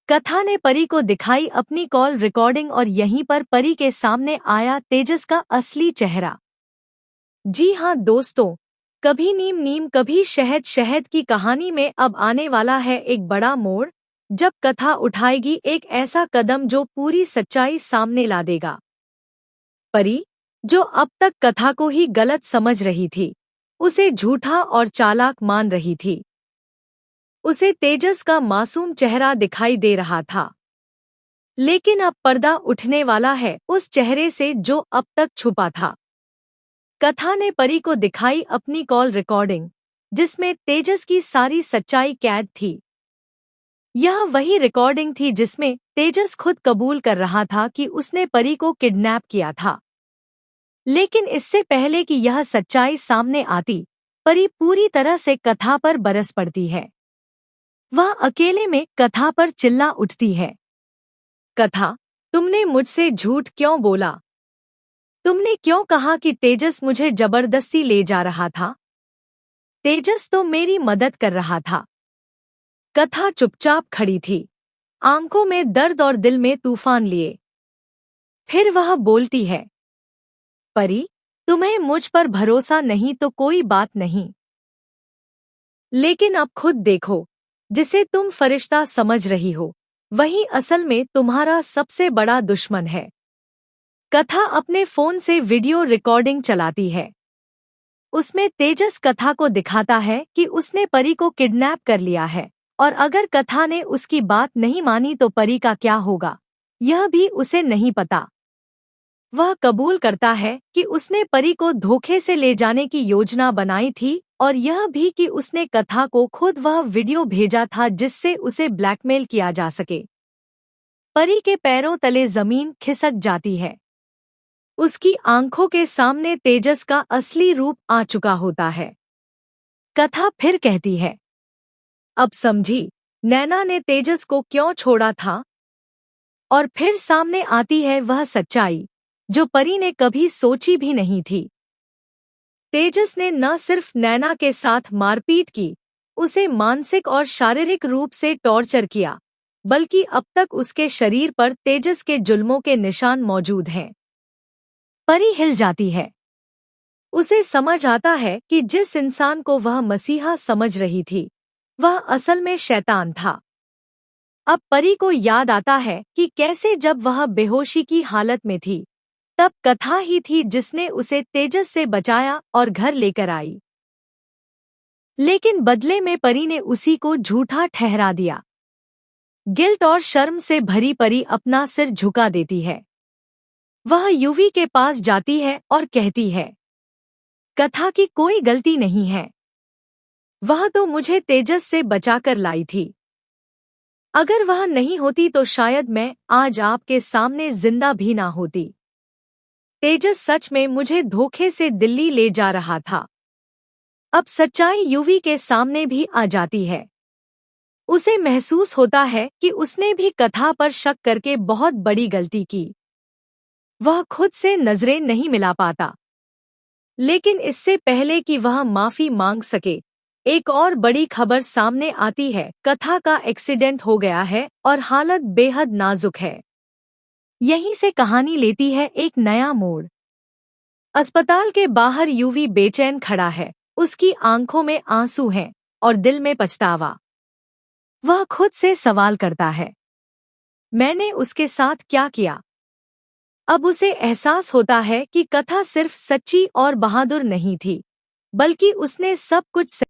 कथा ने परी को दिखाई अपनी कॉल रिकॉर्डिंग और यहीं पर परी के सामने आया तेजस का असली चेहरा। जी हाँ दोस्तों, कभी नीम नीम कभी शहद शहद की कहानी में अब आने वाला है एक बड़ा मोड़, जब कथा उठाएगी एक ऐसा कदम जो पूरी सच्चाई सामने ला देगा। परी, जो अब तक कथा को ही गलत समझ रही थी, उसे झूठा और चालाक मान रही थी, उसे तेजस का मासूम चेहरा दिखाई दे रहा था। लेकिन अब पर्दा उठने वाला है उस चेहरे से जो अब तक छुपा था। कथा ने परी को दिखाई अपनी कॉल रिकॉर्डिंग, जिसमें तेजस की सारी सच्चाई कैद थी। यह वही रिकॉर्डिंग थी जिसमें तेजस खुद कबूल कर रहा था कि उसने परी को किडनैप किया था। लेकिन इससे पहले कि यह सच्चाई सामने आती, परी पूरी तरह से कथा पर बरस पड़ती है। वह अकेले में कथा पर चिल्ला उठती है, कथा, तुमने मुझसे झूठ क्यों बोला? तुमने क्यों कहा कि तेजस मुझे जबरदस्ती ले जा रहा था? तेजस तो मेरी मदद कर रहा था। कथा चुपचाप खड़ी थी, आंखों में दर्द और दिल में तूफान लिए। फिर वह बोलती है, परी, तुम्हें मुझ पर भरोसा नहीं तो कोई बात नहीं, लेकिन अब खुद देखो, जिसे तुम फरिश्ता समझ रही हो, वही असल में तुम्हारा सबसे बड़ा दुश्मन है। कथा अपने फोन से वीडियो रिकॉर्डिंग चलाती है। उसमें तेजस कथा को दिखाता है कि उसने परी को किडनैप कर लिया है, और अगर कथा ने उसकी बात नहीं मानी तो परी का क्या होगा, यह भी उसे नहीं पता। वह कबूल करता है कि उसने परी को धोखे से ले जाने की योजना बनाई थी, और यह भी कि उसने कथा को खुद वह वीडियो भेजा था जिससे उसे ब्लैकमेल किया जा सके। परी के पैरों तले जमीन खिसक जाती है। उसकी आंखों के सामने तेजस का असली रूप आ चुका होता है। कथा फिर कहती है, अब समझी नैना ने तेजस को क्यों छोड़ा था। और फिर सामने आती है वह सच्चाई जो परी ने कभी सोची भी नहीं थी। तेजस ने न सिर्फ नैना के साथ मारपीट की, उसे मानसिक और शारीरिक रूप से टॉर्चर किया, बल्कि अब तक उसके शरीर पर तेजस के जुल्मों के निशान मौजूद हैं। परी हिल जाती है। उसे समझ आता है कि जिस इंसान को वह मसीहा समझ रही थी, वह असल में शैतान था। अब परी को याद आता है कि कैसे जब वह बेहोशी की हालत में थी, तब कथा ही थी जिसने उसे तेजस से बचाया और घर लेकर आई। लेकिन बदले में परी ने उसी को झूठा ठहरा दिया। गिल्ट और शर्म से भरी परी अपना सिर झुका देती है। वह युवी के पास जाती है और कहती है, कथा की कोई गलती नहीं है। वह तो मुझे तेजस से बचाकर लाई थी। अगर वह नहीं होती तो शायद मैं आज आपके सामने जिंदा भी ना होती। तेजस सच में मुझे धोखे से दिल्ली ले जा रहा था। अब सच्चाई युवी के सामने भी आ जाती है। उसे महसूस होता है कि उसने भी कथा पर शक करके बहुत बड़ी गलती की। वह खुद से नजरें नहीं मिला पाता। लेकिन इससे पहले कि वह माफी मांग सके, एक और बड़ी खबर सामने आती है। कथा का एक्सीडेंट हो गया है और हालत बेहद नाजुक है। यहीं से कहानी लेती है एक नया मोड़। अस्पताल के बाहर युवी बेचैन खड़ा है, उसकी आंखों में आंसू हैं और दिल में पछतावा। वह खुद से सवाल करता है, मैंने उसके साथ क्या किया? अब उसे एहसास होता है कि कथा सिर्फ सच्ची और बहादुर नहीं थी, बल्कि उसने सब कुछ